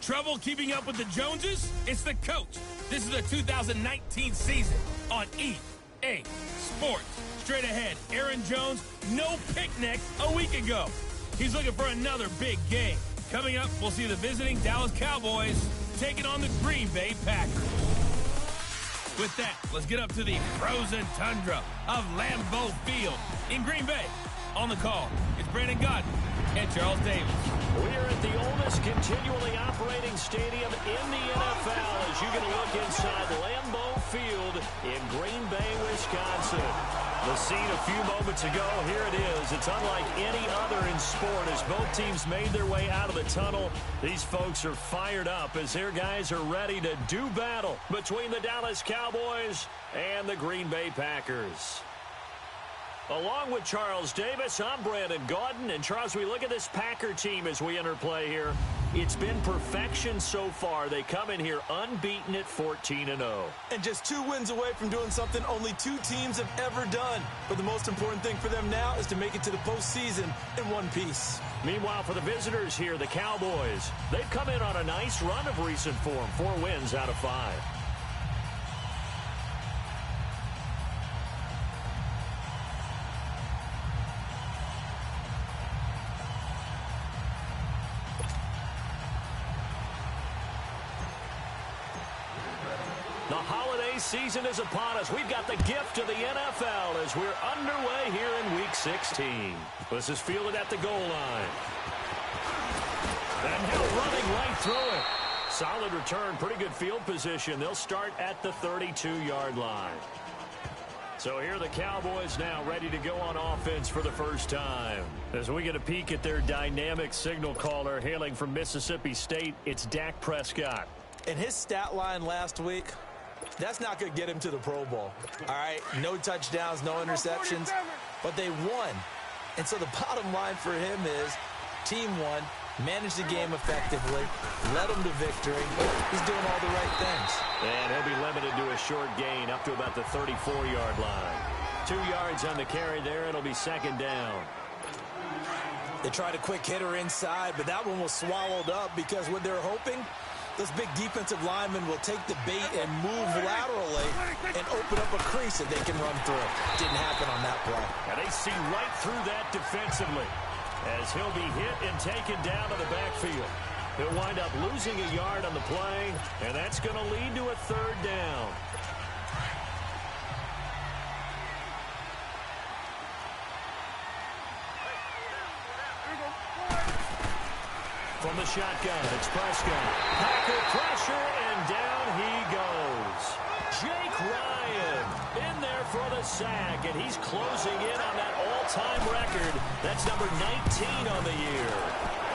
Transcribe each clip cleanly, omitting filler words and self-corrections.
Trouble keeping up with the Joneses? It's the coach. This is the 2019 season on EA Sports. Straight ahead, Aaron Jones, no picnic a week ago. He's looking for another big game. Coming up, we'll see the visiting Dallas Cowboys taking on the Green Bay Packers. With that, let's get up to the frozen tundra of Lambeau Field in Green Bay. On the call, it's Brandon Godden and Charles Davis. We are at the oldest continually operating stadium in the NFL as you get a look inside Lambeau Field in Green Bay, Wisconsin. The scene a few moments ago, here it is. It's unlike any other in sport as both teams made their way out of the tunnel. These folks are fired up as their guys are ready to do battle between the Dallas Cowboys and the Green Bay Packers. Along with Charles Davis, I'm Brandon Gaudin. And Charles, we look at this Packer team as we enter play here. It's been perfection so far. They come in here unbeaten at 14-0. And just 2 wins away from doing something only 2 teams have ever done. But the most important thing for them now is to make it to the postseason in one piece. Meanwhile, for the visitors here, the Cowboys, they've come in on a nice run of recent form. 4 wins out of 5. The holiday season is upon us. We've got the gift of the NFL as we're underway here in Week 16. This is fielded at the goal line. And now running right through it. Solid return, pretty good field position. They'll start at the 32-yard line. So here are the Cowboys now ready to go on offense for the first time. As we get a peek at their dynamic signal caller hailing from Mississippi State, it's Dak Prescott. And his stat line last week, that's not going to get him to the Pro Bowl. All right, no touchdowns, no interceptions, but they won. And so the bottom line for him is team won, managed the game effectively, led them to victory. He's doing all the right things. And he'll be limited to a short gain up to about the 34-yard line. 2 yards on the carry there. It'll be second down. They tried a quick hitter inside, but that one was swallowed up because what they're hoping, those big defensive linemen will take the bait and move laterally and open up a crease that they can run through. Didn't happen on that play. And they see right through that defensively as he'll be hit and taken down to the backfield. He'll wind up losing a yard on the play, and that's going to lead to a third down. From the shotgun, it's Prescott. Packer pressure, and down he goes. Jake Ryan in there for the sack, and he's closing in on that all-time record. That's number 19 on the year.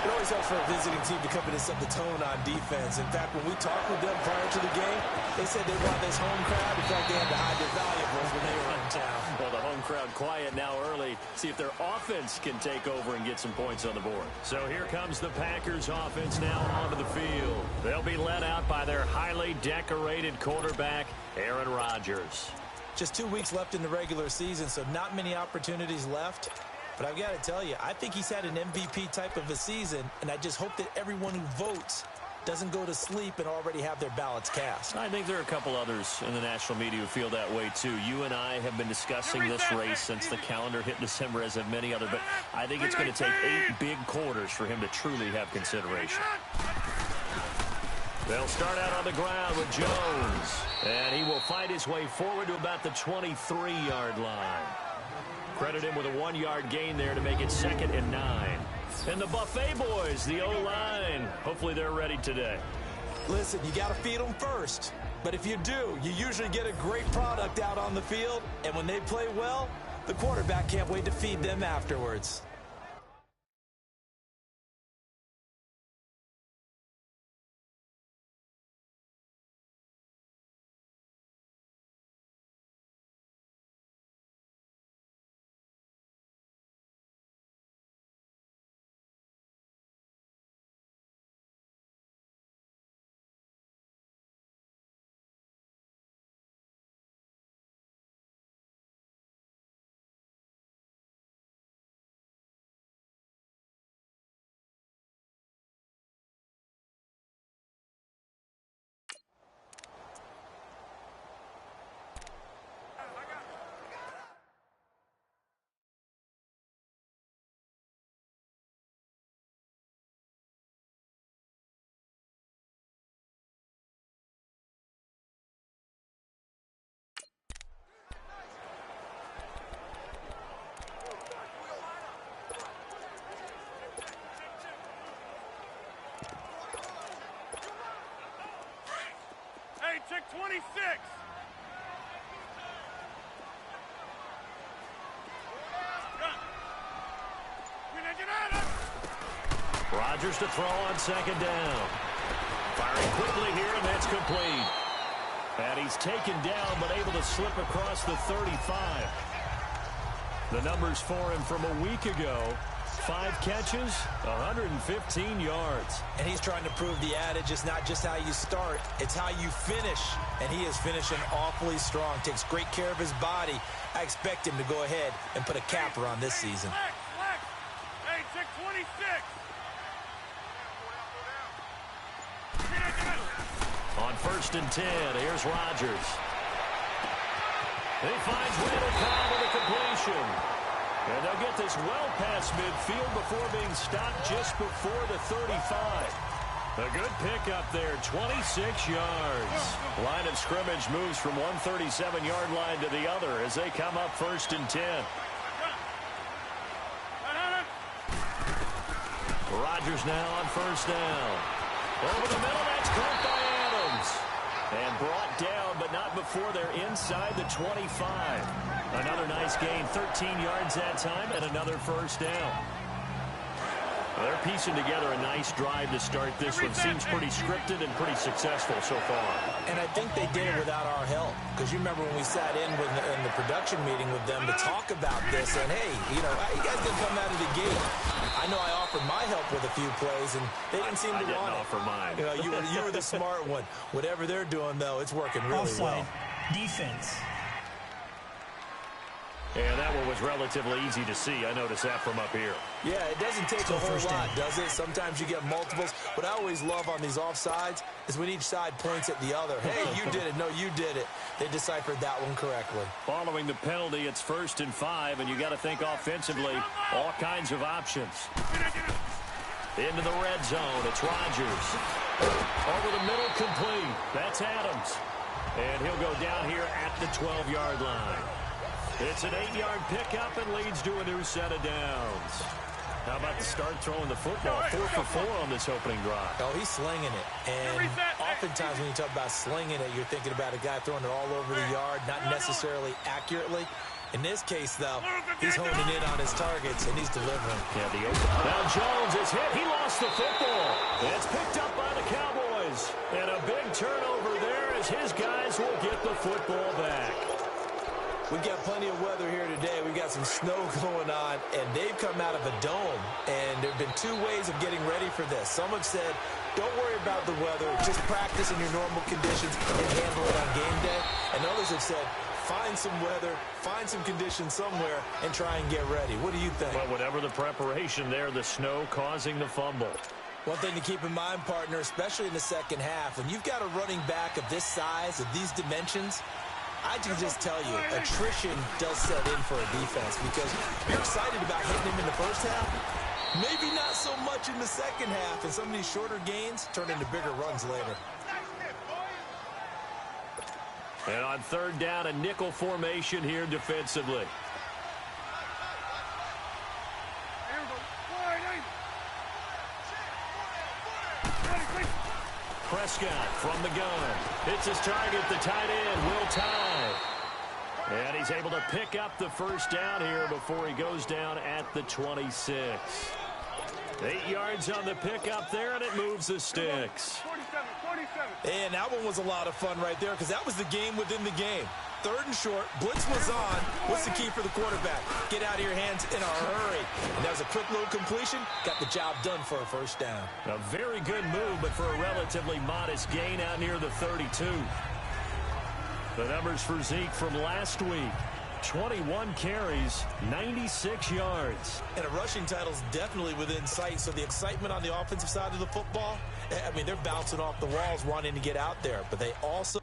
It always helps for a visiting team to come in and set the tone on defense. In fact, when we talked with them prior to the game, they said they want this home crowd. In fact, they had to hide their valuables when they were in town. Well, the home crowd quiet now early. See if their offense can take over and get some points on the board. So here comes the Packers offense now onto the field. They'll be led out by their highly decorated quarterback, Aaron Rodgers. Just 2 weeks left in the regular season, so not many opportunities left. But I've got to tell you, I think he's had an MVP type of a season, and I just hope that everyone who votes doesn't go to sleep and already have their ballots cast. I think there are a couple others in the national media who feel that way, too. You and I have been discussing this race since the calendar hit December, as have many others. But I think it's going to take 8 big quarters for him to truly have consideration. They'll start out on the ground with Jones. And he will fight his way forward to about the 23-yard line. Credit him with a 1-yard gain there to make it 2nd and 9. And the Buffet boys, the O-line, hopefully they're ready today. Listen, you got to feed them first. But if you do, you usually get a great product out on the field. And when they play well, the quarterback can't wait to feed them afterwards. Rodgers to throw on second down. Firing quickly here, and that's complete. And he's taken down, but able to slip across the 35. The numbers for him from a week ago: 5 catches, 115 yards. And he's trying to prove the adage, it's not just how you start, it's how you finish. And he is finishing awfully strong. Takes great care of his body. I expect him to go ahead and put a capper on this season. Hey, check 26. On 1st and 10, here's Rodgers. He finds Randall Cobb with a completion. And they'll get this well past midfield before being stopped just before the 35. A good pickup there, 26 yards. Line of scrimmage moves from one 37-yard line to the other as they come up 1st and 10. Rodgers now on 1st down. Over the middle, that's caught by Adams. And brought down, but not before they're inside the 25. Another nice gain, 13 yards that time, and another 1st down. Well, they're piecing together a nice drive to start this one. Seems pretty scripted and pretty successful so far. And I think they did it without our help. Because you remember when we sat in the production meeting with them to talk about this, and hey, you know, how you guys didn't come out of the gate. I know I offered my help with a few plays, and they didn't seem to want it. I didn't offer mine. You know, you were the smart one. Whatever they're doing, though, it's working really Offside. well. Defense. And that one was relatively easy to see. I noticed that from up here. Yeah, it doesn't take a whole lot, does it? Sometimes you get multiples. What I always love on these offsides is when each side points at the other. Hey, you did it. No, you did it. They deciphered that one correctly. Following the penalty, it's 1st and 5, and you got to think offensively, all kinds of options. Into the red zone, it's Rodgers. Over the middle, complete. That's Adams. And he'll go down here at the 12-yard line. It's an 8-yard pickup and leads to a new set of downs. How about the start throwing the football? 4 for 4 on this opening drive. Oh, he's slinging it. And oftentimes when you talk about slinging it, you're thinking about a guy throwing it all over the yard, not necessarily accurately. In this case, though, he's honing in on his targets, and he's delivering. Yeah, now Jones is hit. He lost the football. It's picked up by the Cowboys. And a big turnover there as his guys will get the football back. We've got plenty of weather here today. We've got some snow going on, and they've come out of a dome. And there have been 2 ways of getting ready for this. Some have said, don't worry about the weather. Just practice in your normal conditions and handle it on game day. And others have said, find some weather, find some conditions somewhere, and try and get ready. What do you think? Well, whatever the preparation there, the snow causing the fumble. One thing to keep in mind, partner, especially in the second half, when you've got a running back of this size, of these dimensions, I can just tell you, attrition does set in for a defense because you're excited about hitting him in the first half. Maybe not so much in the second half, and some of these shorter gains turn into bigger runs later. And on 3rd down, a nickel formation here defensively. Prescott from the gun. Hits his target, the tight end, Will Tye. And he's able to pick up the 1st down here before he goes down at the 26. 8 yards on the pickup there, and it moves the sticks. 47. And that one was a lot of fun right there because that was the game within the game. 3rd and short, blitz was on. What's the key for the quarterback? Get out of your hands in a hurry. And that was a quick little completion. Got the job done for a 1st down. A very good move, but for a relatively modest gain out near the 32. The numbers for Zeke from last week: 21 carries, 96 yards. And a rushing title's definitely within sight, so the excitement on the offensive side of the football, I mean, they're bouncing off the walls wanting to get out there, but they also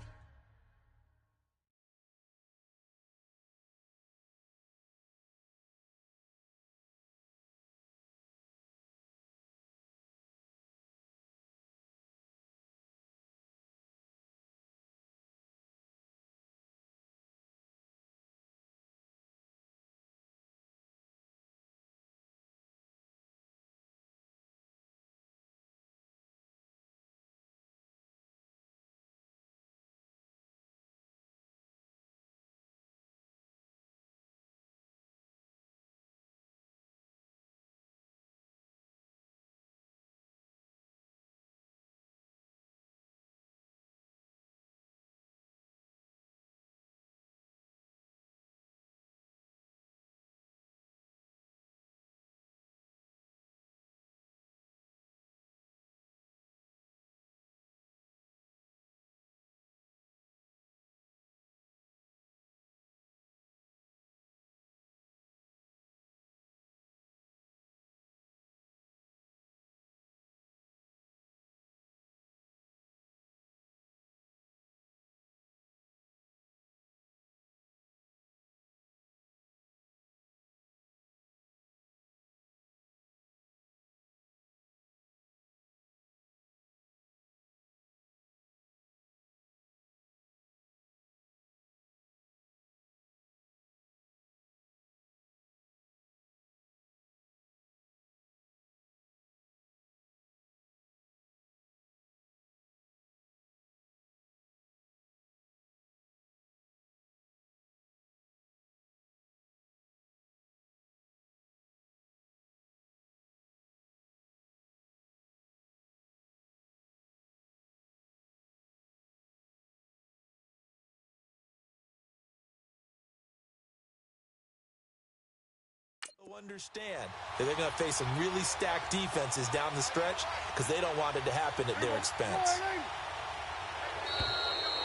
Understand that they're going to face some really stacked defenses down the stretch because they don't want it to happen at their expense.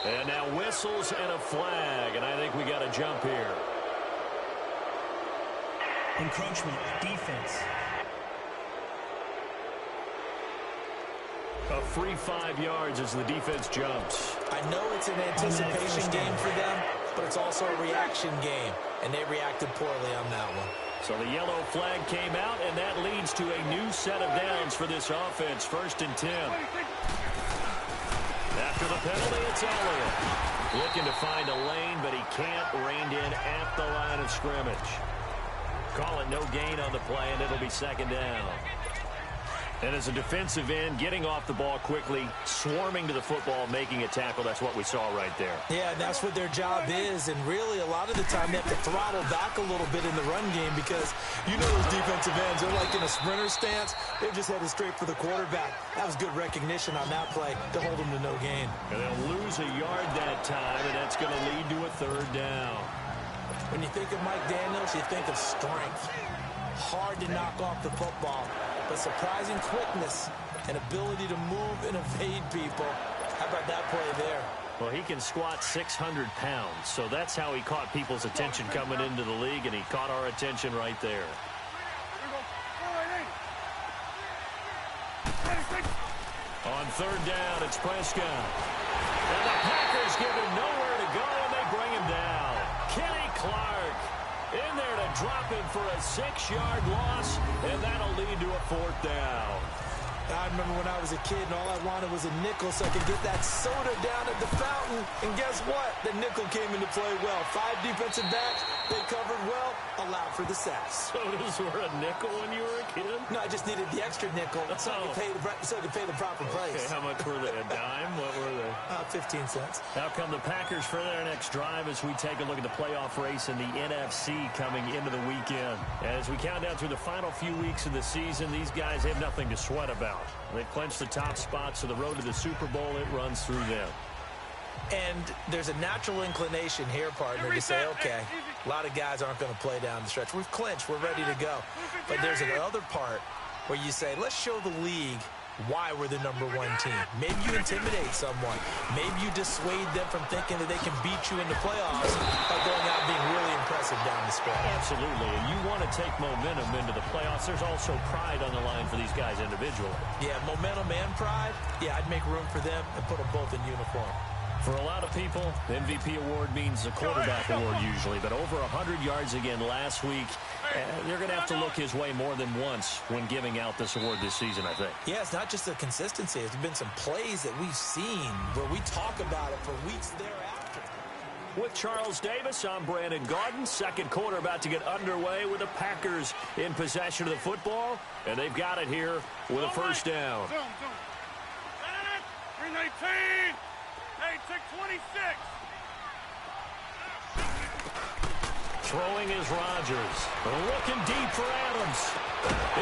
And now whistles and a flag, and I think we got a jump here. Encroachment, defense. A free 5 yards as the defense jumps. I know it's an anticipation game for them, but it's also a reaction game, and they reacted poorly on that one. So the yellow flag came out, and that leads to a new set of downs for this offense. 1st and 10. After the penalty, it's Elliott. Looking to find a lane, but he can't. Reined in at the line of scrimmage. Call it no gain on the play, and it'll be 2nd down. And as a defensive end, getting off the ball quickly, swarming to the football, making a tackle, that's what we saw right there. Yeah, and that's what their job is. And really, a lot of the time, they have to throttle back a little bit in the run game because you know those defensive ends, they're like in a sprinter stance. They're just headed straight for the quarterback. That was good recognition on that play to hold them to no gain. And they'll lose a yard that time, and that's going to lead to a 3rd down. When you think of Mike Daniels, you think of strength. Hard to knock off the football, but surprising quickness and ability to move and evade people. How about that play there? Well, he can squat 600 pounds, so that's how he caught people's attention coming into the league, and he caught our attention right there. On 3rd down, it's Prescott. And the Packers give him nowhere to go, and they bring him down. Kenny Clark in there to drop him for a 6-yard loss, and that'll lead to a 4th down. I remember when I was a kid and all I wanted was a nickel so I could get that soda down at the fountain. And guess what? The nickel came into play well. 5 defensive backs, they covered well, allowed for the sacks. Sodas were a nickel when you were a kid? No, I just needed the extra nickel so I could pay the proper price. Okay, how much were they? A dime? What were they? 15 cents. Now come the Packers for their next drive as we take a look at the playoff race in the NFC coming into the weekend. As we count down through the final few weeks of the season, these guys have nothing to sweat about. They've clinched the top spot, so the road to the Super Bowl, it runs through them. And there's a natural inclination here, partner, to say, okay, a lot of guys aren't going to play down the stretch. We've clinched. We're ready to go. But there's another part where you say, let's show the league why we're the #1 team. Maybe you intimidate someone. Maybe you dissuade them from thinking that they can beat you in the playoffs by going out and being really impressive down the stretch. Absolutely, and you want to take momentum into the playoffs. There's also pride on the line for these guys individually. Yeah, momentum and pride. Yeah, I'd make room for them and put them both in uniform. For a lot of people, the MVP award means a quarterback award usually, but over 100 yards again last week. They're going to have to look his way more than once when giving out this award this season, I think. Yeah, it's not just the consistency. There's been some plays that we've seen where we talk about it for weeks thereafter. With Charles Davis, I'm Brandon Gaudin. 2nd quarter about to get underway with the Packers in possession of the football, and they've got it here with a 1st down. 319. Hey, 626. Throwing is Rodgers. Looking deep for Adams.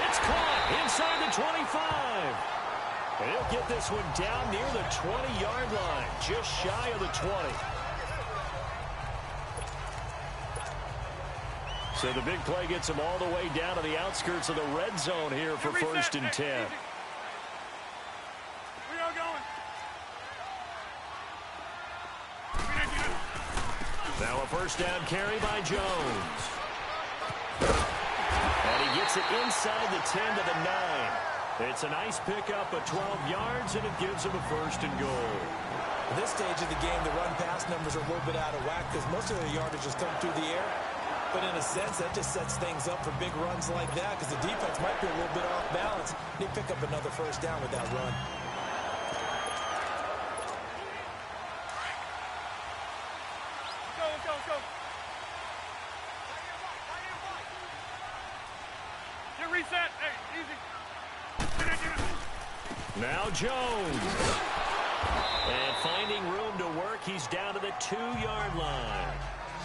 It's caught inside the 25. And he'll get this one down near the 20-yard line, just shy of the 20. So the big play gets him all the way down to the outskirts of the red zone here for 1st and 10. We are going. Now a 1st down carry by Jones. And he gets it inside the 10 to the 9. It's a nice pickup of 12 yards, and it gives him a 1st and goal. At this stage of the game, the run-pass numbers are a little bit out of whack because most of their yardage has come through the air. But in a sense, that just sets things up for big runs like that because the defense might be a little bit off balance. They pick up another 1st down with that run. Let's go. Get reset. Hey, easy. Now Jones. And finding room to work, he's down to the 2-yard line.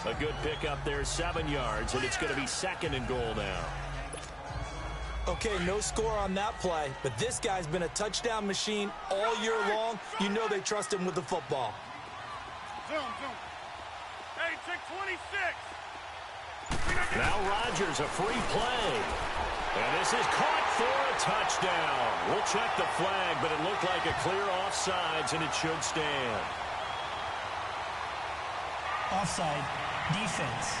A good pickup there, 7 yards, and it's going to be 2nd and goal now. Okay, no score on that play, but this guy's been a touchdown machine all year long. You know they trust him with the football. Zoom. Hey, 626. Now Rodgers, a free play. And this is caught for a touchdown. We'll check the flag, but it looked like a clear offsides, and it should stand. Offside. Defense.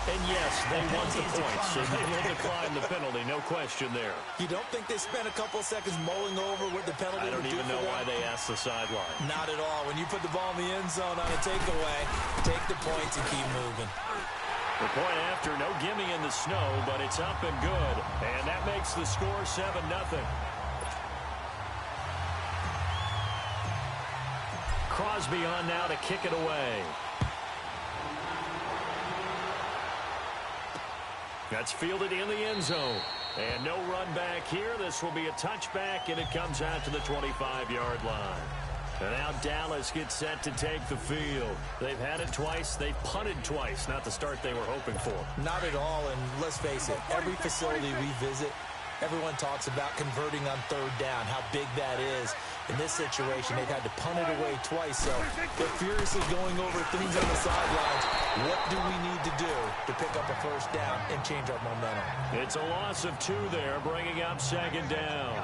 And yes, they want the points, so they will decline the penalty. No question there. You don't think they spent a couple seconds mulling over what the penalty would do? I don't even know why they asked the sideline. Not at all. When you put the ball in the end zone on a takeaway, take the points and keep moving. The point after, no gimme in the snow, but it's up and good. And that makes the score 7-0. Crosby on now to kick it away. That's fielded in the end zone. And no run back here. This will be a touchback, and it comes out to the 25-yard line. And now Dallas gets set to take the field. They've had it twice. They've punted twice. Not the start they were hoping for. Not at all, and let's face it, every facility we visit, everyone talks about converting on third down, how big that is. In this situation, they've had to punt it away twice, so they're furiously going over things on the sidelines. What do we need to do to pick up a first down and change our momentum? It's a loss of 2 there, bringing up second down.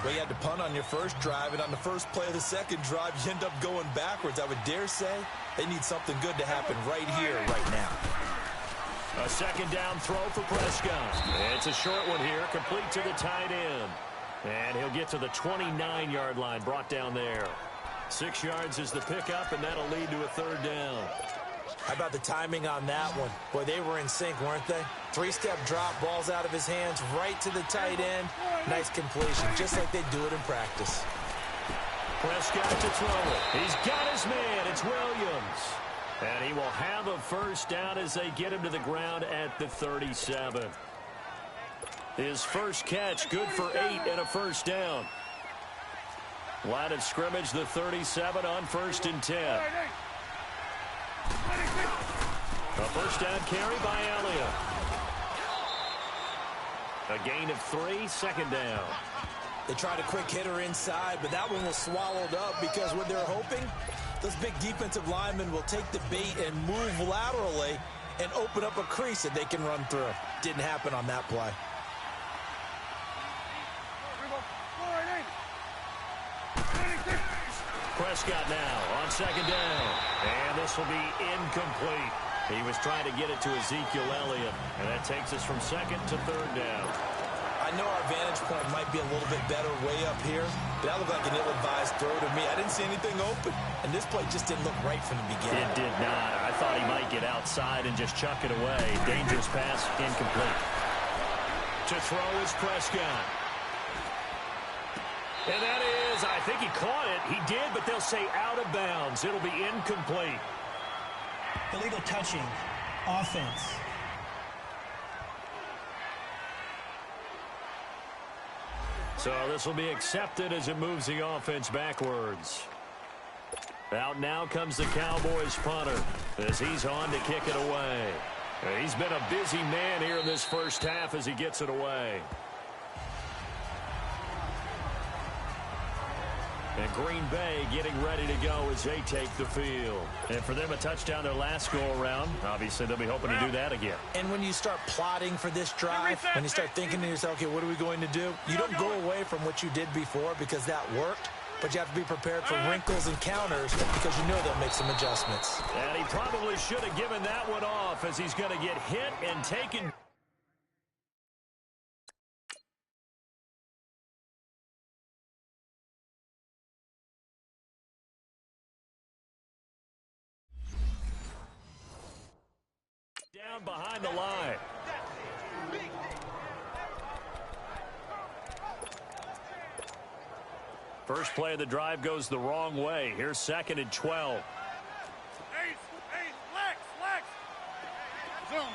Well, you had to punt on your first drive, and on the first play of the second drive, you end up going backwards. I would dare say they need something good to happen right here, right now. A second down throw for Prescott. It's a short one here, complete to the tight end. And he'll get to the 29-yard line, brought down there. 6 yards is the pickup, and that'll lead to a third down. How about the timing on that one? Boy, they were in sync, weren't they? 3-step drop, ball's out of his hands, right to the tight end. Nice completion, just like they do it in practice. Prescott to throw it. He's got his man. It's Williams. And he will have a first down as they get him to the ground at the 37. His first catch, good for 8 and a first down. Line of scrimmage, the 37 on 1st and 10. A first down carry by Elliott. A gain of 3, second down. They tried a quick hitter inside, but that one was swallowed up because what they're hoping, those big defensive linemen will take the bait and move laterally and open up a crease that they can run through. Didn't happen on that play. Prescott now on second down. And this will be incomplete. He was trying to get it to Ezekiel Elliott. And that takes us from second to third down. I know our vantage point might be a little bit better way up here, but that looked like an ill-advised throw to me. I didn't see anything open, and this play just didn't look right from the beginning. It did not. I thought he might get outside and just chuck it away. Dangerous pass, incomplete. To throw is Prescott. And that is, I think he caught it. He did, but they'll say out of bounds. It'll be incomplete. Illegal touching. Offense. So this will be accepted as it moves the offense backwards. Out now comes the Cowboys punter as he's on to kick it away. He's been a busy man here in this first half as he gets it away. And Green Bay getting ready to go as they take the field. And for them, a touchdown their last go-around. Obviously, they'll be hoping to do that again. And when you start plotting for this drive, when you start thinking to yourself, okay, what are we going to do? You don't go away from what you did before because that worked, but you have to be prepared for wrinkles and counters because you know they'll make some adjustments. And he probably should have given that one off as he's going to get hit and taken. Down behind the line. First play of the drive goes the wrong way. Here's 2nd and 12. Hey, Lex. Zoom.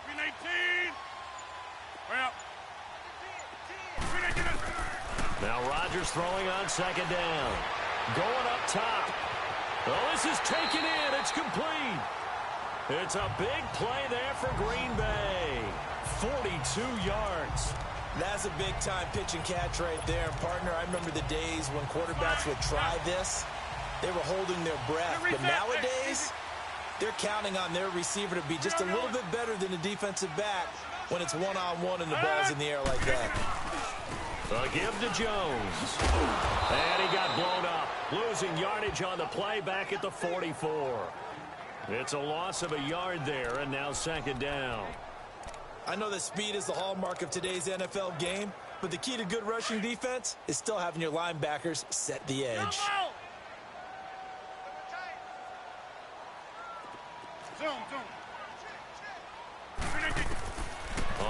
Green 18. Well. Now Rodgers throwing on second down. Going up top. Oh, this is taken in. It's complete. It's a big play there for Green Bay. 42 yards. That's a big-time pitch and catch right there. And, partner, I remember the days when quarterbacks would try this. They were holding their breath. But nowadays, They're counting on their receiver to be just a little bit better than the defensive back when it's one-on-one and the ball's in the air like that. A give to Jones. And he got blown up. Losing yardage on the play back at the 44. It's a loss of a yard there, and now second down. I know that speed is the hallmark of today's NFL game, but the key to good rushing defense is still having your linebackers set the edge.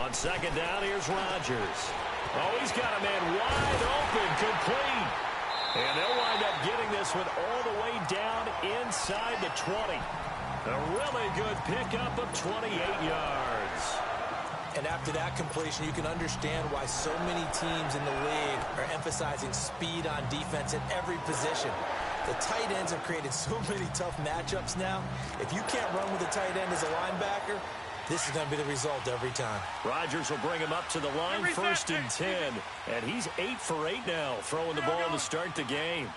On second down, here's Rodgers. Oh, he's got a man wide open, complete. And they'll wind up getting this one all the way down inside the 20. A really good pickup of 28 yards. And after that completion, you can understand why so many teams in the league are emphasizing speed on defense at every position. The tight ends have created so many tough matchups now. If you can't run with a tight end as a linebacker, this is going to be the result every time. Rodgers will bring him up to the line, 1st and 10. And he's 8 for 8 now, throwing the ball to start the game.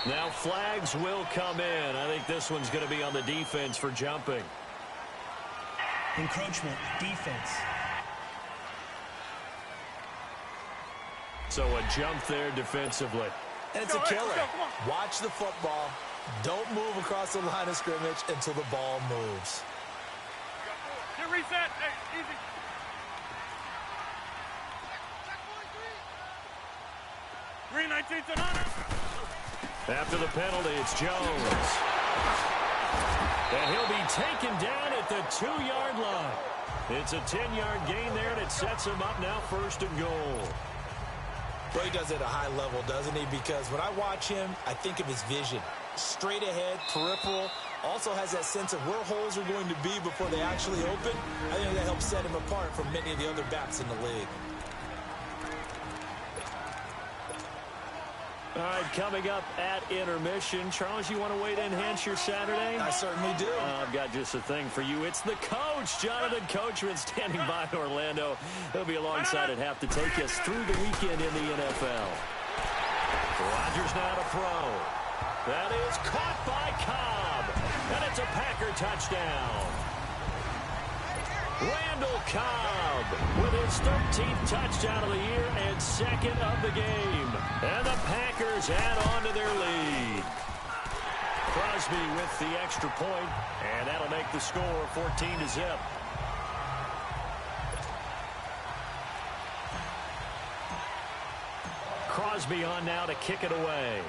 Now flags will come in. I think this one's going to be on the defense for jumping. Encroachment, defense. So a jump there defensively. And it's a killer. Watch the football. Don't move across the line of scrimmage until the ball moves. Get reset. Hey, easy. Green 19th and on it. After the penalty, it's Jones. And he'll be taken down at the 2-yard line. It's a 10-yard gain there, and it sets him up now 1st and goal. Well, he does it at a high level, doesn't he? Because when I watch him, I think of his vision. Straight ahead, peripheral. Also has that sense of where holes are going to be before they actually open. I think that helps set him apart from many of the other backs in the league. All right, coming up at intermission. Charles, you want to wait to enhance your Saturday? I certainly do. I've got just a thing for you. It's the coach, Jonathan Coachman, standing by in Orlando. He'll be alongside at half to take us through the weekend in the NFL. Rodgers now to throw. That is caught by Cobb. And it's a Packer touchdown. Randall Cobb with his 13th touchdown of the year and 2nd of the game. And the Packers add on to their lead. Crosby with the extra point, and that'll make the score 14-0. Crosby on now to kick it away.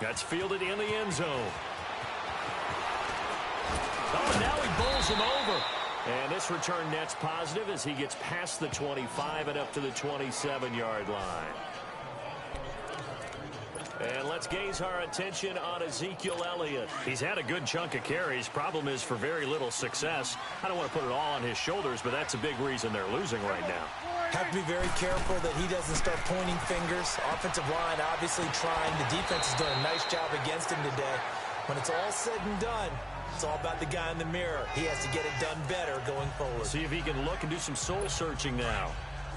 That's fielded in the end zone. Oh, and now he bowls him over. And this return net's positive as he gets past the 25 and up to the 27-yard line. And let's gaze our attention on Ezekiel Elliott. He's had a good chunk of carries. Problem is for very little success. I don't want to put it all on his shoulders, but that's a big reason they're losing right now. Have to be very careful that he doesn't start pointing fingers. Offensive line obviously trying. The defense has done a nice job against him today. When it's all said and done, it's all about the guy in the mirror. He has to get it done better going forward. See if he can look and do some soul searching now.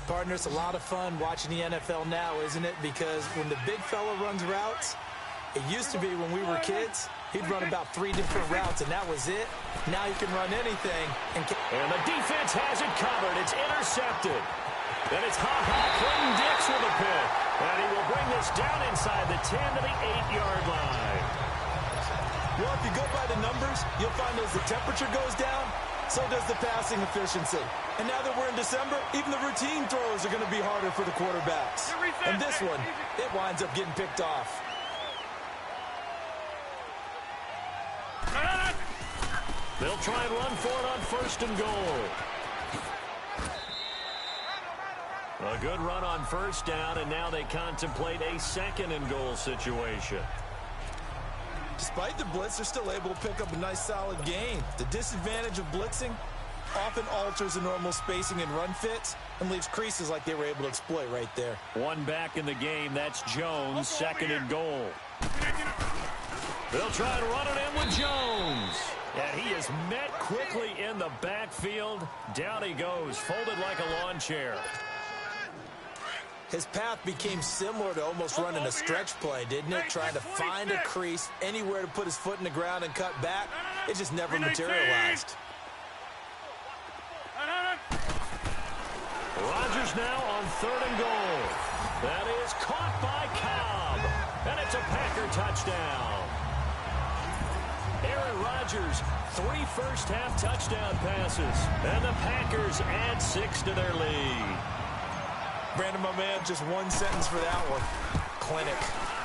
Partner, it's a lot of fun watching the NFL now, isn't it? Because when the big fella runs routes, it used to be when we were kids, he'd run about 3 different routes, and that was it. Now you can run anything. And the defense has it covered. It's intercepted. And it's Clayton Dix with a pick. And he will bring this down inside the 10 to the 8-yard line. Well, if you go by the numbers, you'll find as the temperature goes down, so does the passing efficiency. And now that we're in December, even the routine throws are going to be harder for the quarterbacks. And this one, it winds up getting picked off. They'll try and run for it on 1st and goal. A good run on 1st down, and now they contemplate a 2nd and goal situation. Despite the blitz, they're still able to pick up a nice solid gain. The disadvantage of blitzing often alters the normal spacing and run fits and leaves creases like they were able to exploit right there. One back in the game. That's Jones, 2nd and goal. They'll try and run it in with Jones. And he is met quickly in the backfield. Down he goes, folded like a lawn chair. His path became similar to almost running a stretch play, didn't it? Trying to find a crease, anywhere to put his foot in the ground and cut back. It just never materialized. Rodgers now on 3rd and goal. That is caught by Cobb. And it's a Packer touchdown. Aaron Rodgers, 3 first-half touchdown passes. And the Packers add 6 to their lead. Brandon, my man, just one sentence for that one. Clinic.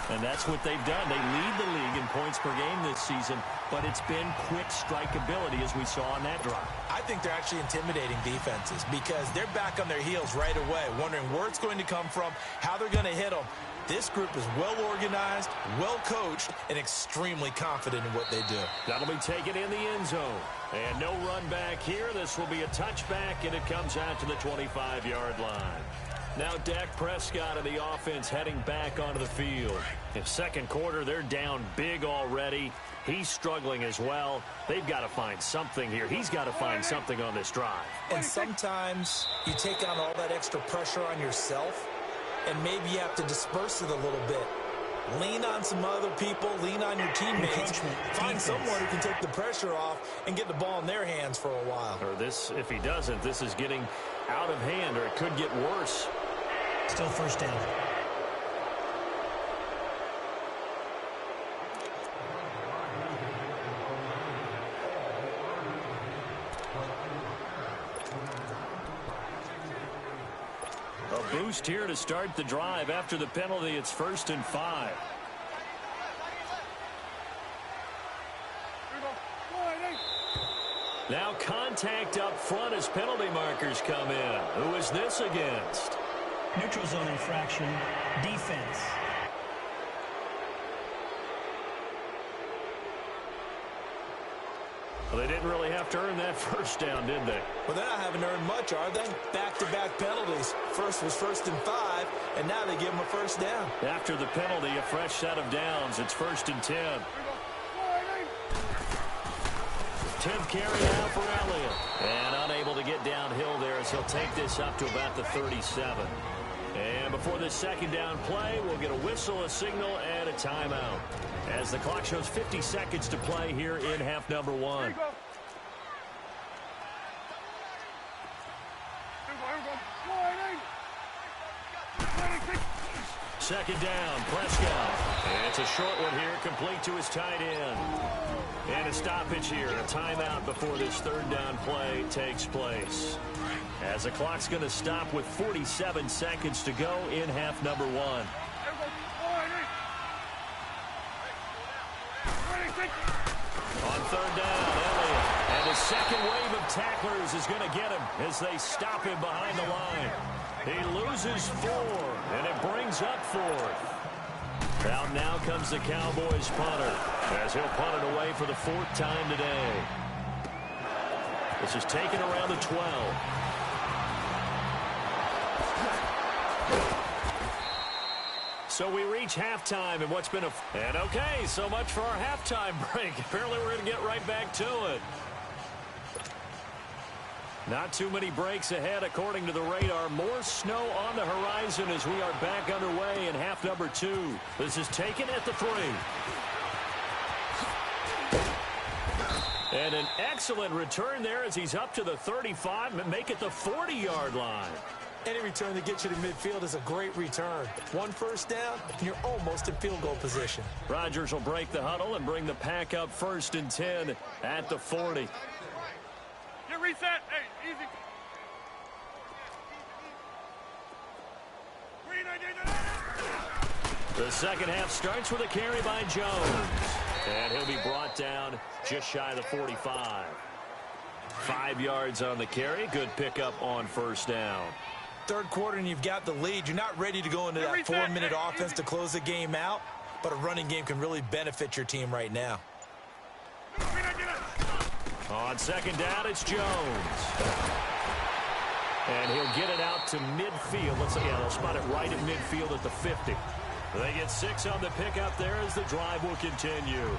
And that's what they've done. They lead the league in points per game this season, but it's been quick strikeability as we saw on that drive. I think they're actually intimidating defenses because they're back on their heels right away, wondering where it's going to come from, how they're going to hit them. This group is well organized, well coached, and extremely confident in what they do. That'll be taken in the end zone. And no run back here. This will be a touchback, and it comes out to the 25-yard line. Now Dak Prescott and the offense heading back onto the field. In second quarter, they're down big already. He's struggling as well. They've got to find something here. He's got to find something on this drive. And sometimes you take on all that extra pressure on yourself, and maybe you have to disperse it a little bit. Lean on some other people, lean on your teammates, find someone who can take the pressure off and get the ball in their hands for a while. Or this, if he doesn't, this is getting out of hand, or it could get worse. Still first down. A boost here to start the drive. After the penalty, it's 1st and 5. Now contact up front as penalty markers come in. Who is this against? Neutral zone infraction. Defense. Well, they didn't really have to earn that first down, did they? Well, they're not having earned much, are they? Back-to-back penalties. First was 1st and 5, and now they give them a first down. After the penalty, a fresh set of downs. It's 1st and 10. 10th carry now for Elliott. And unable to get downhill there as he'll take this up to about the 37. And before this second down play, we'll get a whistle, a signal, and a timeout. As the clock shows 50 seconds to play here in half number 1. Second down, Prescott. And it's a short one here, complete to his tight end. And a stoppage here, a timeout before this third down play takes place. As the clock's going to stop with 47 seconds to go in half number 1. On third down, Elliott. And the second wave of tacklers is going to get him as they stop him behind the line. He loses 4, and it brings up 4th. Now comes the Cowboys punter as he'll punt it away for the 4th time today. This is taken around the 12. So we reach halftime and what's been and okay, so much for our halftime break. Apparently we're going to get right back to it. Not too many breaks ahead according to the radar. More snow on the horizon as we are back underway in half number 2. This is taken at the 3. And an excellent return there as he's up to the 35 and make it the 40-yard line. Any return that gets you to midfield is a great return. One first down, and you're almost in field goal position. Rodgers will break the huddle and bring the pack up 1st and 10 at the 40. Get reset. Hey, easy. The second half starts with a carry by Jones. And he'll be brought down just shy of the 45. 5 yards on the carry. Good pickup on first down. Third quarter and you've got the lead. You're not ready to go into that 4-minute offense to close the game out, but a running game can really benefit your team right now. On second down, it's Jones. And he'll get it out to midfield. They'll spot it right at midfield at the 50. They get 6 on the pickup there as the drive will continue.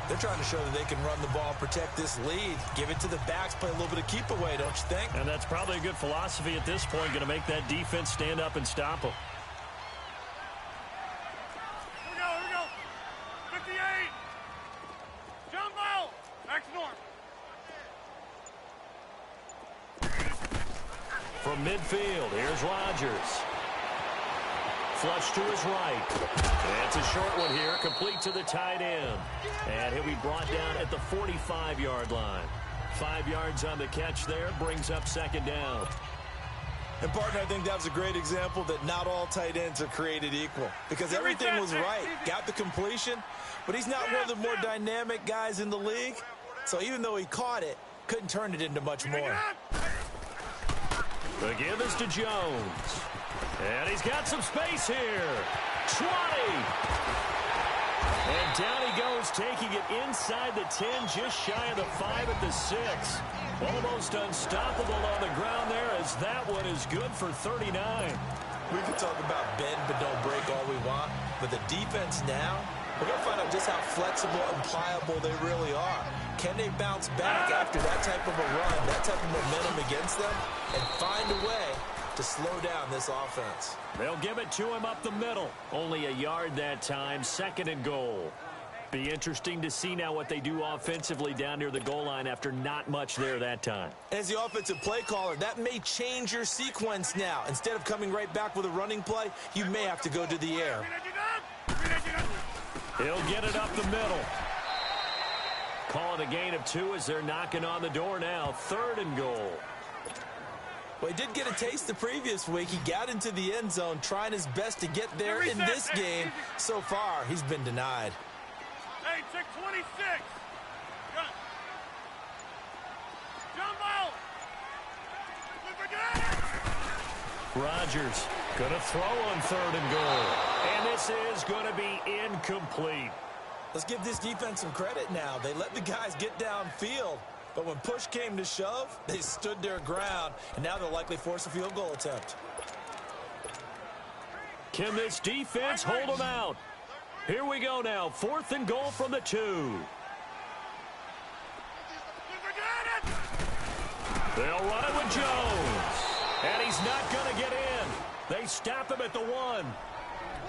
They're trying to show that they can run the ball, protect this lead, give it to the backs, play a little bit of keep away, don't you think? And that's probably a good philosophy at this point, going to make that defense stand up and stop them. Here we go. 58. Jump ball. Next north. From midfield, here's Rodgers. Flush to his right. And it's a short one here, complete to the tight end. And he'll be brought down at the 45-yard line. 5 yards on the catch there, brings up second down. And, partner, I think that was a great example that not all tight ends are created equal. Because everything was right. Got the completion, but he's not one of the more dynamic guys in the league. So even though he caught it, couldn't turn it into much more. The give is to Jones. And he's got some space here. 20. And down he goes, taking it inside the 10, just shy of the 5 at the 6. Almost unstoppable on the ground there, as that one is good for 39. We can talk about bend but don't break all we want. But the defense now, we're going to find out just how flexible and pliable they really are. Can they bounce back after that type of a run, that type of momentum against them, and find a way to slow down this offense? They'll give it to him up the middle. Only a yard that time, 2nd and goal. Be interesting to see now what they do offensively down near the goal line after not much there that time. As the offensive play caller, that may change your sequence now. Instead of coming right back with a running play, you may have to go to the air. He'll get it up the middle. Call it a gain of 2 as they're knocking on the door now. 3rd and goal. Well, he did get a taste the previous week. He got into the end zone trying his best to get there in this game. So far, he's been denied. Hey, check 26. Jump out. Rodgers going to throw on 3rd and goal. And this is going to be incomplete. Let's give this defense some credit now. They let the guys get downfield. But when push came to shove, they stood their ground. And now they'll likely force a field goal attempt. Can this defense hold them out? Here we go now. 4th and goal from the 2. They'll run it with Jones. And he's not going to get in. They stop him at the 1.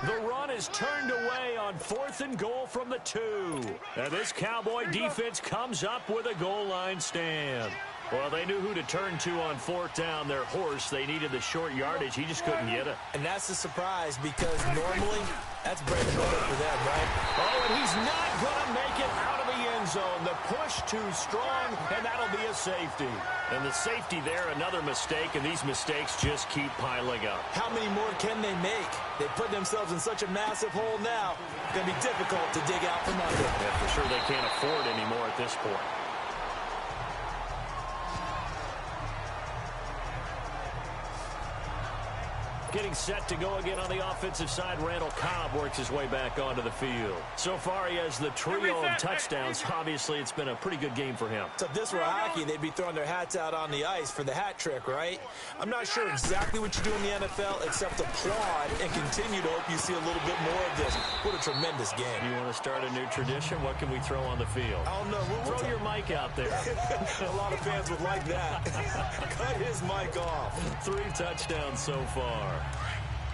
The run is turned away on 4th and goal from the 2. And this Cowboy defense comes up with a goal line stand. Well, they knew who to turn to on 4th down. Their horse, they needed the short yardage. He just couldn't get it. And that's a surprise because normally that's bread and butter for them, right? Oh, and he's not going to make it out of the end zone. The push too strong, and that'll be a safety. And the safety there, another mistake, and these mistakes just keep piling up. How many more can they make? They put themselves in such a massive hole now. It's going to be difficult to dig out from under. Yeah, for sure they can't afford anymore at this point. Getting set to go again on the offensive side. Randall Cobb works his way back onto the field. So far, he has the trio of touchdowns. Obviously, it's been a pretty good game for him. So if this were hockey, they'd be throwing their hats out on the ice for the hat trick, right? I'm not sure exactly what you do in the NFL except applaud and continue to hope you see a little bit more of this. What a tremendous game. You want to start a new tradition? What can we throw on the field? I don't know. Throw your mic out there. A lot of fans would like that. Cut his mic off. 3 touchdowns so far.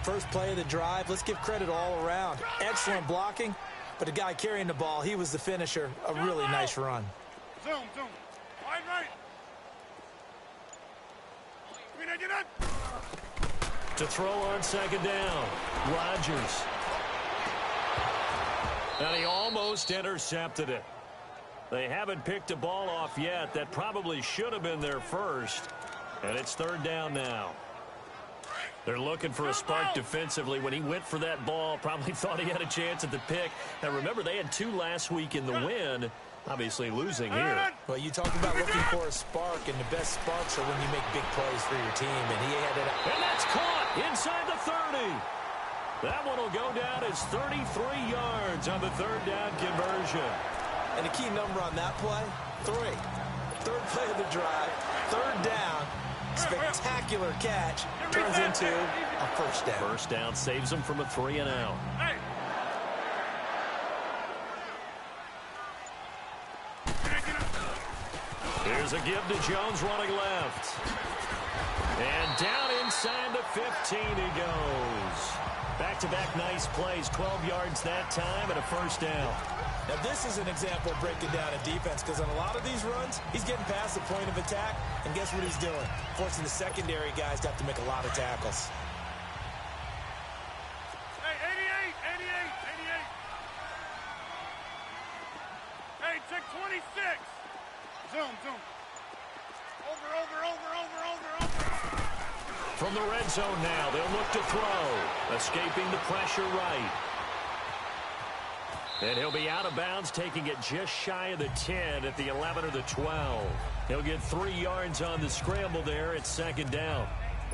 First play of the drive, let's give credit all around. Excellent blocking, but the guy carrying the ball, he was the finisher. A really nice run. Zoom. Wide right. To throw on 2nd down, Rodgers. And he almost intercepted it. They haven't picked a ball off yet. That probably should have been their first. And it's 3rd down now. They're looking for a spark defensively. When he went for that ball, probably thought he had a chance at the pick. Now, remember, they had 2 last week in the win. Obviously losing here. Well, you talk about looking for a spark, and the best sparks are when you make big plays for your team, and he had it. And that's caught inside the 30. That one will go down as 33 yards on the 3rd down conversion. And the key number on that play, 3. 3rd play of the drive, 3rd down. Spectacular catch turns into a first down. First down saves them from a 3 and out. There's a give to Jones running left. And down inside the 15 he goes. Back-to-back nice plays, 12 yards that time and a first down. Now, this is an example of breaking down a defense because on a lot of these runs, he's getting past the point of attack, and guess what he's doing? Forcing the secondary guys to have to make a lot of tackles. Hey, 88, 88, 88. Hey, check 26. Zoom. Over. From the red zone now, they'll look to throw. Escaping the pressure right. And he'll be out of bounds, taking it just shy of the 10 at the 11 or the 12. He'll get 3 yards on the scramble there at second down.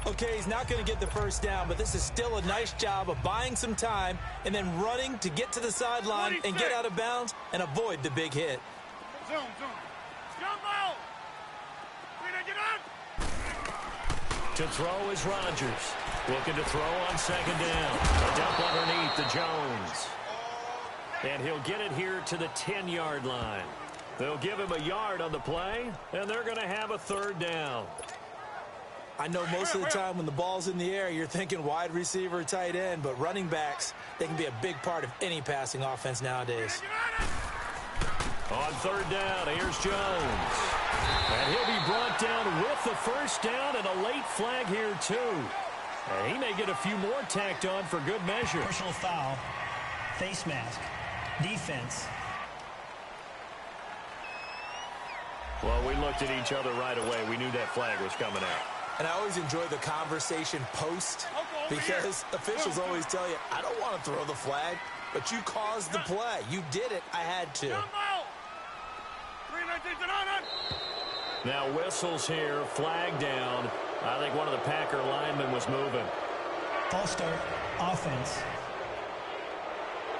Okay, he's not going to get the first down, but this is still a nice job of buying some time and then running to get to the sideline and get out of bounds and avoid the big hit. Zoom. Jump out. Get out. To throw is Rodgers. Looking to throw on second down. A dump underneath to Jones. And he'll get it here to the 10-yard line. They'll give him a yard on the play, and they're going to have a third down. I know most of the time when the ball's in the air, you're thinking wide receiver, tight end, but running backs, they can be a big part of any passing offense nowadays. On third down, here's Jones. And he'll be brought down with the first down and a late flag here, too. And he may get a few more tacked on for good measure. Personal foul. Face mask. Defense. Well, we looked at each other right away. We knew that flag was coming out. And I always enjoy the conversation post because officials always tell you, I don't want to throw the flag, but you caused the play. You did it. I had to. Now whistles here, flag down. I think one of the Packer linemen was moving. False start, offense.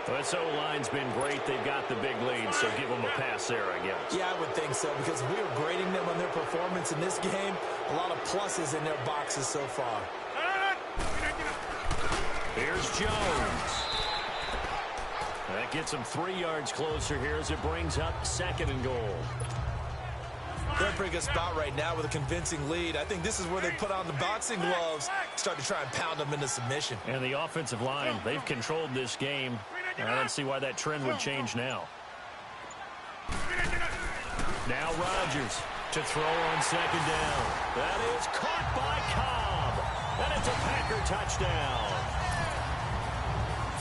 This O-line's been great. They've got the big lead, so give them a pass there, I guess. Yeah, I would think so, because if we were grading them on their performance in this game, a lot of pluses in their boxes so far. Here's Jones. That gets him 3 yards closer here as it brings up second and goal. They're in a pretty good spot right now with a convincing lead. I think this is where they put on the boxing gloves, start to try and pound them into submission. And the offensive line, they've controlled this game. I don't see why that trend would change now. Now Rodgers to throw on second down. That is caught by Cobb. And it's a Packer touchdown.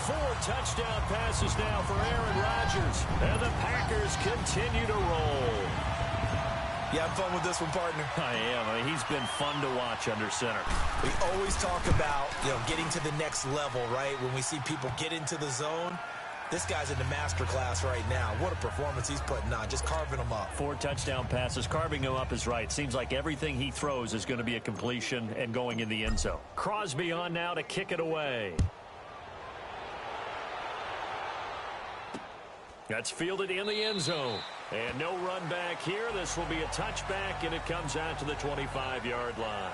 4 touchdown passes now for Aaron Rodgers. And the Packers continue to roll. You having fun with this one, partner? I am. I mean, he's been fun to watch under center. We always talk about, getting to the next level, right? When we see people get into the zone, this guy's in the master class right now. What a performance he's putting on, just carving them up. 4 touchdown passes. Carving him up is right. Seems like everything he throws is going to be a completion and going in the end zone. Crosby on now to kick it away. That's fielded in the end zone. And no run back here. This will be a touchback, and it comes out to the 25-yard line.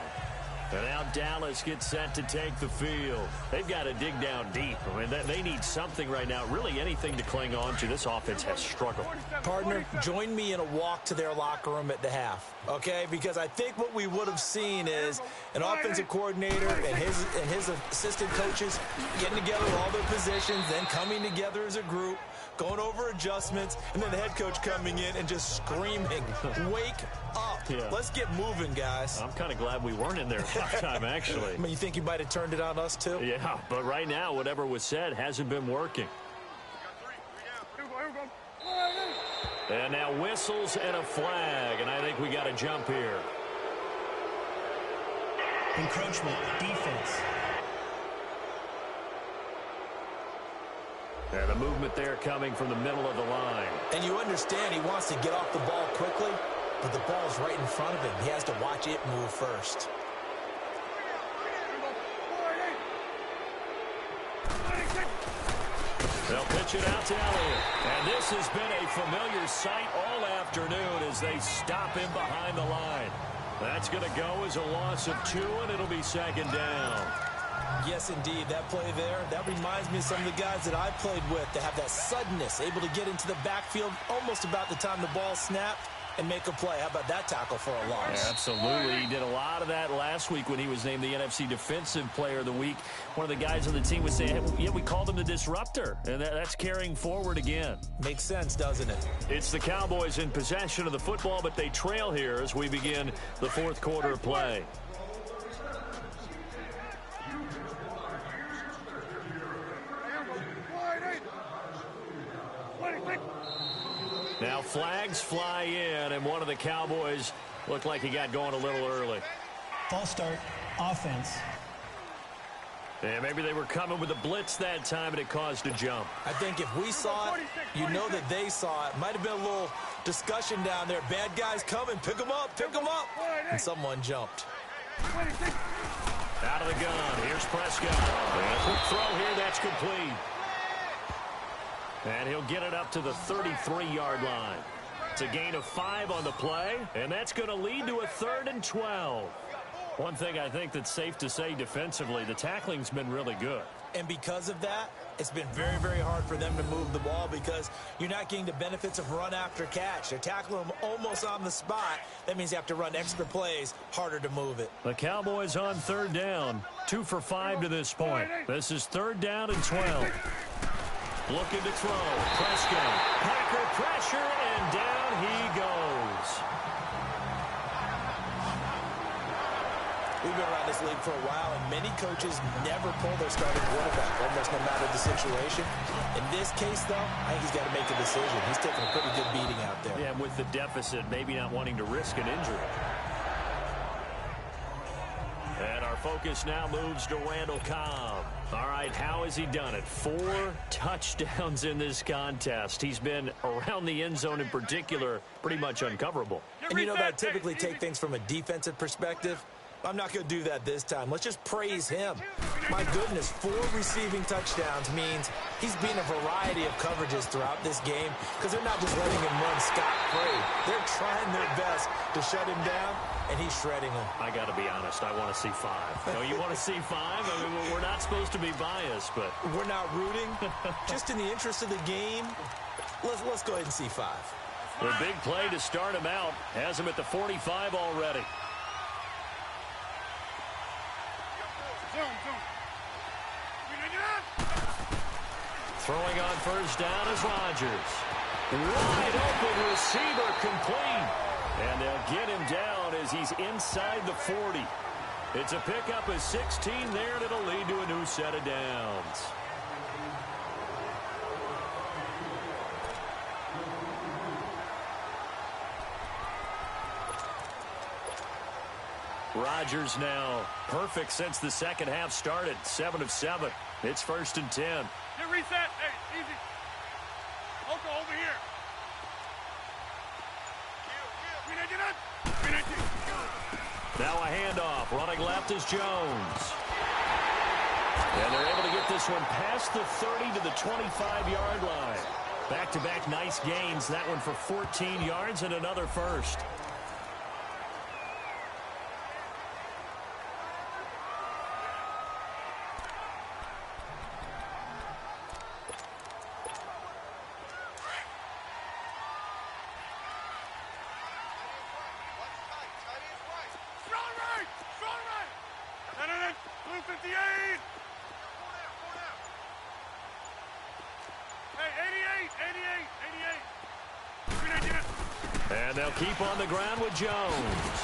And now Dallas gets set to take the field. They've got to dig down deep. I mean, they need something right now, really anything to cling on to. This offense has struggled. Partner, join me in a walk to their locker room at the half, okay? Because I think what we would have seen is an offensive coordinator and his assistant coaches getting together with all their positions, then coming together as a group, going over adjustments, and then the head coach coming in and just screaming, wake up. Yeah. Let's get moving, guys. I'm kind of glad we weren't in there at halftime, actually. I mean, you think you might have turned it on us, too? Yeah, but right now, whatever was said hasn't been working. And now whistles and a flag, and I think we got a jump here. Encroachment, defense. And the movement there coming from the middle of the line. And you understand he wants to get off the ball quickly, but the ball's right in front of him. He has to watch it move first. They'll pitch it out to Elliott. And this has been a familiar sight all afternoon as they stop him behind the line. That's going to go as a loss of 2, and it'll be second down. Yes, indeed. That play there, that reminds me of some of the guys that I played with to have that suddenness, able to get into the backfield almost about the time the ball snapped and make a play. How about that tackle for a loss? Yeah, absolutely. He did a lot of that last week when he was named the NFC Defensive Player of the Week. One of the guys on the team would say, hey, yeah, we called him the disruptor, and that's carrying forward again. Makes sense, doesn't it? It's the Cowboys in possession of the football, but they trail here as we begin the fourth quarter of play. Now flags fly in, and one of the Cowboys looked like he got going a little early. False start, offense. Yeah, maybe they were coming with a blitz that time, and it caused a jump. I think if we saw it, you know that they saw it. Might have been a little discussion down there. Bad guys coming. Pick them up. Pick them up. And someone jumped. Out of the gun. Here's Prescott. And a quick throw here. That's complete. And he'll get it up to the 33-yard line. It's a gain of 5 on the play, and that's going to lead to a 3rd and 12. One thing I think that's safe to say defensively, the tackling's been really good. And because of that, it's been very, very hard for them to move the ball because you're not getting the benefits of run after catch. They're tackling them almost on the spot. That means you have to run extra plays, harder to move it. The Cowboys on 3rd down, 2 for 5 to this point. This is 3rd down and 12. Looking to throw. Prescott. Packer pressure, and down he goes. We've been around this league for a while, and many coaches never pull their starting quarterback, almost no matter the situation. In this case, though, I think he's got to make a decision. He's taking a pretty good beating out there. Yeah, with the deficit, maybe not wanting to risk an injury. And our focus now moves to Randall Cobb. All right, how has he done it? 4 touchdowns in this contest. He's been around the end zone in particular, pretty much uncoverable. And you know that I typically take things from a defensive perspective. I'm not going to do that this time. Let's just praise him. My goodness, 4 receiving touchdowns means he's been a variety of coverages throughout this game because they're not just letting him run scot-free. They're trying their best to shut him down, and he's shredding them. I got to be honest, I want to see 5. No, you want to see 5? I mean, we're not supposed to be biased, but... We're not rooting. Just in the interest of the game, let's go ahead and see 5. The big play to start him out has him at the 45 already. Throwing on 1st down is Rodgers. Wide open receiver complete. And they'll get him down as he's inside the 40. It's a pickup of 16 there, and it'll lead to a new set of downs. Rodgers now perfect since the second half started. 7 of 7. It's 1st and 10. Get reset. Hey, easy. Loco, over here. Now a handoff. Running left is Jones. And they're able to get this one past the 30 to the 25-yard line. Back-to-back nice gains. That one for 14 yards and another first. And they'll keep on the ground with Jones.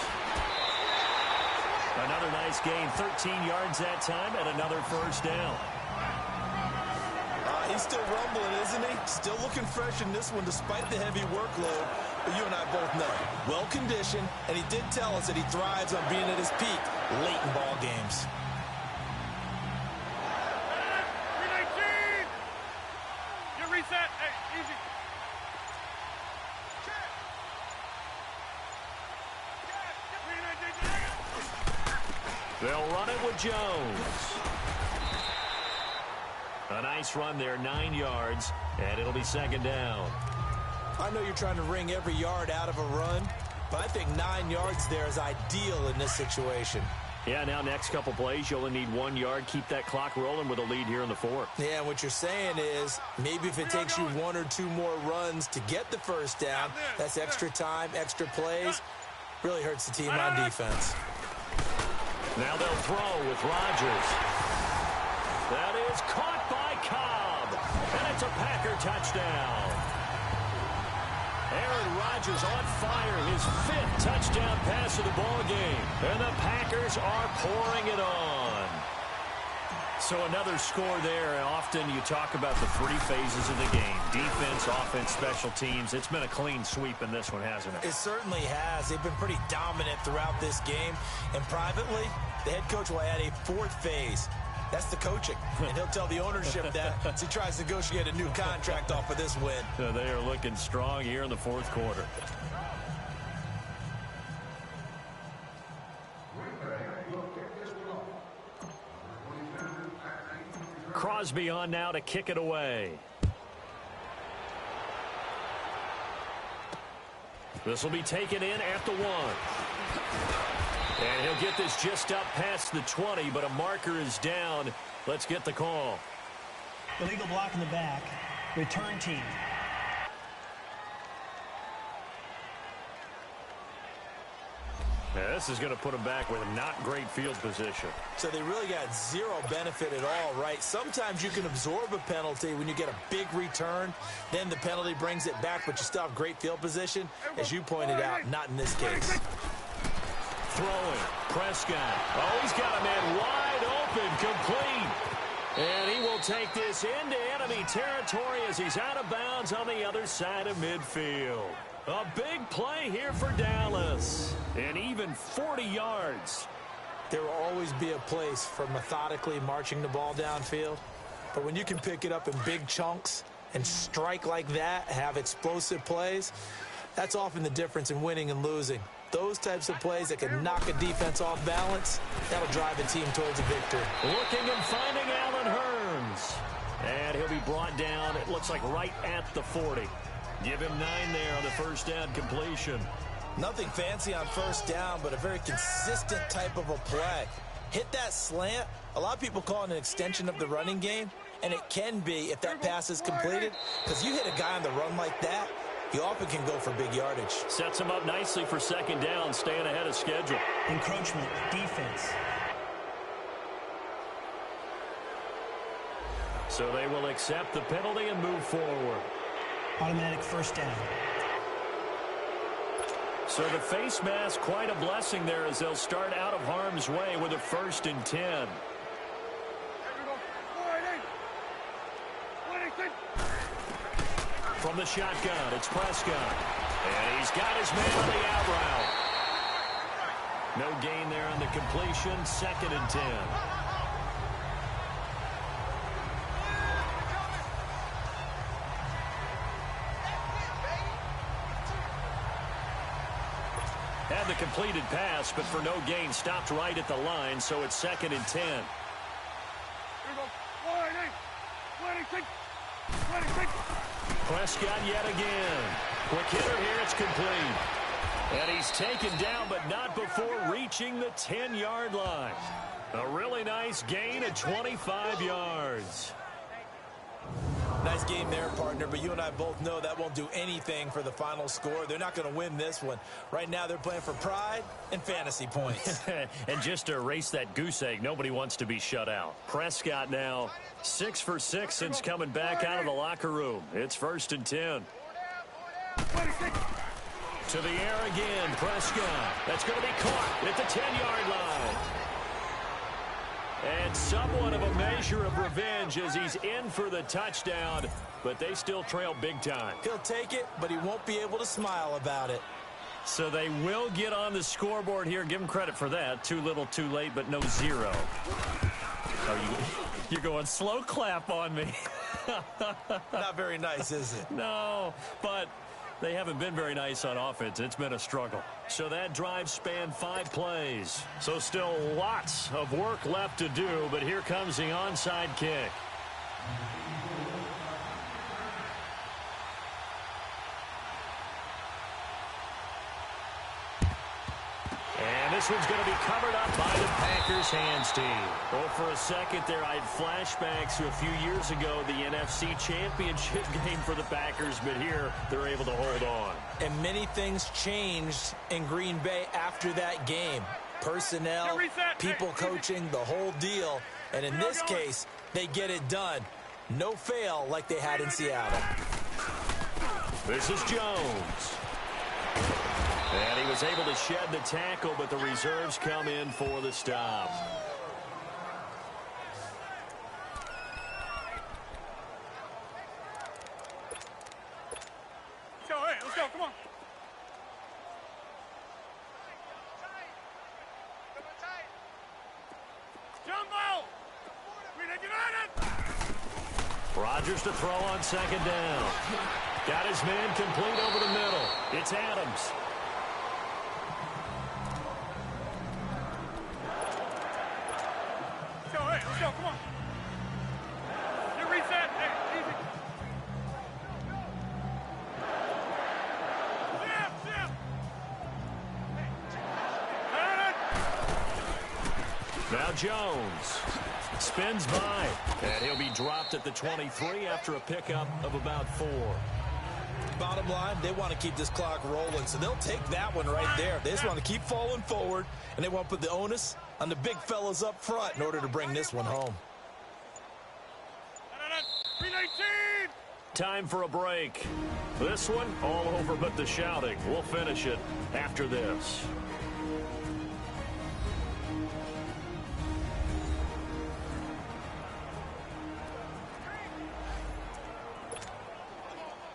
Another nice gain, 13 yards that time, and another 1st down. He's still rumbling, isn't he? Still looking fresh in this one despite the heavy workload. But you and I both know, well-conditioned, and he did tell us that he thrives on being at his peak late in ball games. Get reset. Hey, easy. They'll run it with Jones. A nice run there, 9 yards, and it'll be 2nd down. I know you're trying to wring every yard out of a run, but I think 9 yards there is ideal in this situation. Yeah, now next couple plays, you only need 1 yard. Keep that clock rolling with a lead here in the fourth. Yeah, what you're saying is maybe if it takes you 1 or 2 more runs to get the first down, that's extra time, extra plays. Really hurts the team on defense. Now they'll throw with Rodgers. That is caught by Cobb. And it's a Packer touchdown. Aaron Rodgers on fire, his 5th touchdown pass of the ball game. And the Packers are pouring it on. So another score there. Often you talk about the 3 phases of the game. Defense, offense, special teams. It's been a clean sweep in this one, hasn't it? It certainly has. They've been pretty dominant throughout this game. And privately, the head coach will add a 4th phase. That's the coaching. And he'll tell the ownership that as he tries to negotiate a new contract off of this win. So they are looking strong here in the fourth quarter. Crosby on now to kick it away. This will be taken in at the 1. And he'll get this just up past the 20, but a marker is down. Let's get the call. Illegal block in the back. Return team. Now, this is going to put him back with not great field position. So they really got 0 benefit at all, right? Sometimes you can absorb a penalty when you get a big return. Then the penalty brings it back, but you still have great field position. As you pointed out, not in this case. Throwing. Prescott. Oh, he's got a man wide open, complete. And he will take this into enemy territory as he's out of bounds on the other side of midfield. A big play here for Dallas. And even 40 yards. There will always be a place for methodically marching the ball downfield. But when you can pick it up in big chunks and strike like that, have explosive plays, that's often the difference in winning and losing. Those types of plays that can knock a defense off balance, that'll drive a team towards a victory. Looking and finding Allen Hurns. And he'll be brought down, it looks like right at the 40. Give him 9 there on the first down completion. Nothing fancy on first down, but a very consistent type of a play. Hit that slant. A lot of people call it an extension of the running game, and it can be if that pass is completed, because you hit a guy on the run like that, he often can go for big yardage. Sets him up nicely for second down, staying ahead of schedule. Encroachment, defense. So they will accept the penalty and move forward. Automatic first down. So the face mask, quite a blessing there as they'll start out of harm's way with a 1st and 10. From the shotgun, it's Prescott. And he's got his man on the out route. No gain there on the completion, 2nd and 10. Had the completed pass, but for no gain, stopped right at the line, so it's 2nd and 10. Prescott yet again. Quick hitter here, it's complete. And he's taken down, but not before reaching the 10-yard line. A really nice gain of 25 yards. Nice game there, partner, but you and I both know that won't do anything for the final score. They're not going to win this one. Right now, they're playing for pride and fantasy points. And just to erase that goose egg, nobody wants to be shut out. Prescott now 6 for 6 since coming back out of the locker room. It's 1st and 10. To the air again, Prescott. That's going to be caught at the 10-yard line. And somewhat of a measure of revenge as he's in for the touchdown, but they still trail big time. He'll take it, but he won't be able to smile about it. So they will get on the scoreboard here. Give him credit for that. Too little, too late, but no 0. Oh, you're going slow clap on me. Not very nice, is it? No, but they haven't been very nice on offense. It's been a struggle. So that drive spanned 5 plays. So still lots of work left to do, but here comes the onside kick. And this this one's going to be covered up by the Packers hands team. Well, for a second there, I had flashbacks to a few years ago, the NFC Championship game for the Packers, but here they're able to hold on. And many things changed in Green Bay after that game. Personnel, people coaching, the whole deal. And in this case, they get it done. No fail like they had in Seattle. This is Jones. And he was able to shed the tackle, but the reserves come in for the stop. Let's go, come on. Jumbo! Rodgers to throw on second down. Got his man complete over the middle. It's Adams. Let's go, come on. You reset. Hey, easy. Zip. Now Jones spins by, and he'll be dropped at the 23 after a pickup of about 4. Bottom line, they want to keep this clock rolling, so they'll take that one right there. They just want to keep falling forward, and they want to put the onus on the big fellas up front in order to bring this one home. 319. Time for a break. This one, all over but the shouting. We'll finish it after this.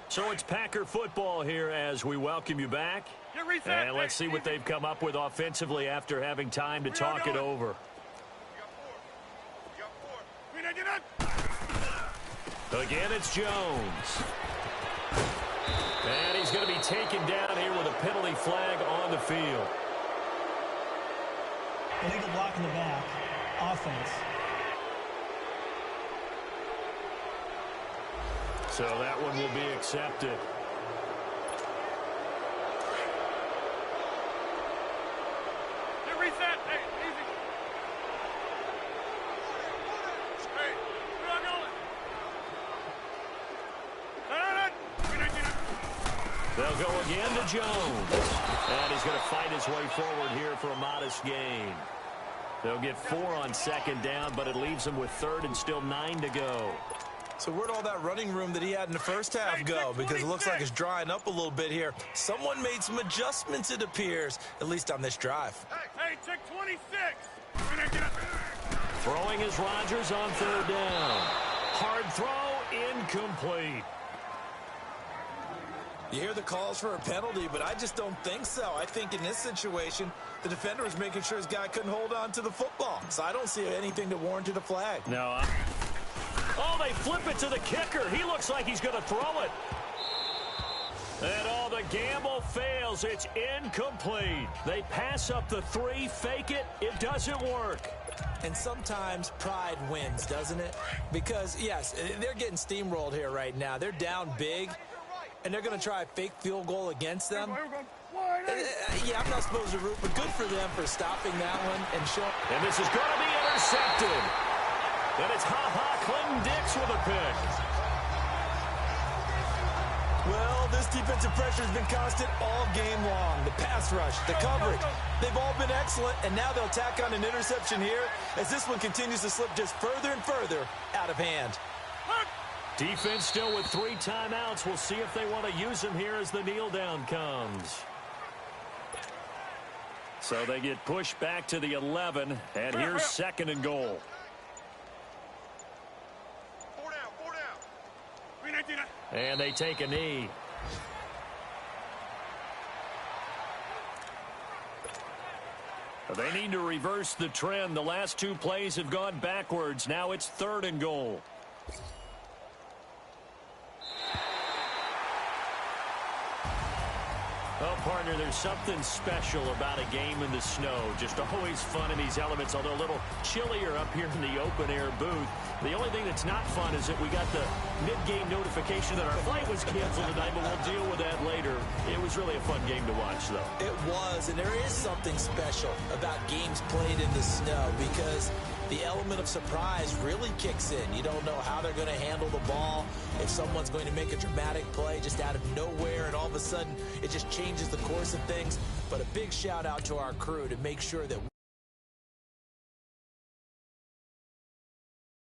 So it's Packer football here as we welcome you back. And let's see what they've come up with offensively after having time to talk it over. Again, it's Jones. And he's going to be taken down here with a penalty flag on the field. Illegal block in the back. Offense. So that one will be accepted. Reset. Hey, easy. Hey, we're not going. They'll go again to Jones. And he's going to fight his way forward here for a modest gain. They'll get 4 on second down, but it leaves them with 3rd and still 9 to go. So where'd all that running room that he had in the first half go? Because it looks like it's drying up a little bit here. Someone made some adjustments, it appears, at least on this drive. Hey, check 26. Throwing is Rodgers on 3rd down. Hard throw, incomplete. You hear the calls for a penalty, but I just don't think so. I think in this situation, the defender was making sure his guy couldn't hold on to the football. So I don't see anything to warrant a flag. No, oh, they flip it to the kicker. He looks like he's going to throw it. And all the gamble fails. It's incomplete. They pass up the 3, fake it. It doesn't work. And sometimes pride wins, doesn't it? Because, yes, they're getting steamrolled here right now. They're down big, and they're going to try a fake field goal against them. Yeah, I'm not supposed to root, but good for them for stopping that one and showing. And this is going to be intercepted. And it's Clinton Dix with a pick. Well, this defensive pressure has been constant all game long. The pass rush, the coverage, they've all been excellent, and now they'll tack on an interception here as this one continues to slip just further and further out of hand. Defense still with 3 timeouts. We'll see if they want to use them here as the kneel down comes. So they get pushed back to the 11, and here's 2nd and goal. And they take a knee. They need to reverse the trend. The last 2 plays have gone backwards. Now it's 3rd and goal. Oh, partner, there's something special about a game in the snow. Just always fun in these elements, although a little chillier up here in the open-air booth. The only thing that's not fun is that we got the mid-game notification that our flight was canceled tonight, but we'll deal with that later. It was was really a fun game to watch, though. It was, and there is something special about games played in the snow because the element of surprise really kicks in. You don't know how they're going to handle the ball, if someone's going to make a dramatic play just out of nowhere, and all of a sudden it just changes the course of things. But a big shout out to our crew to make sure that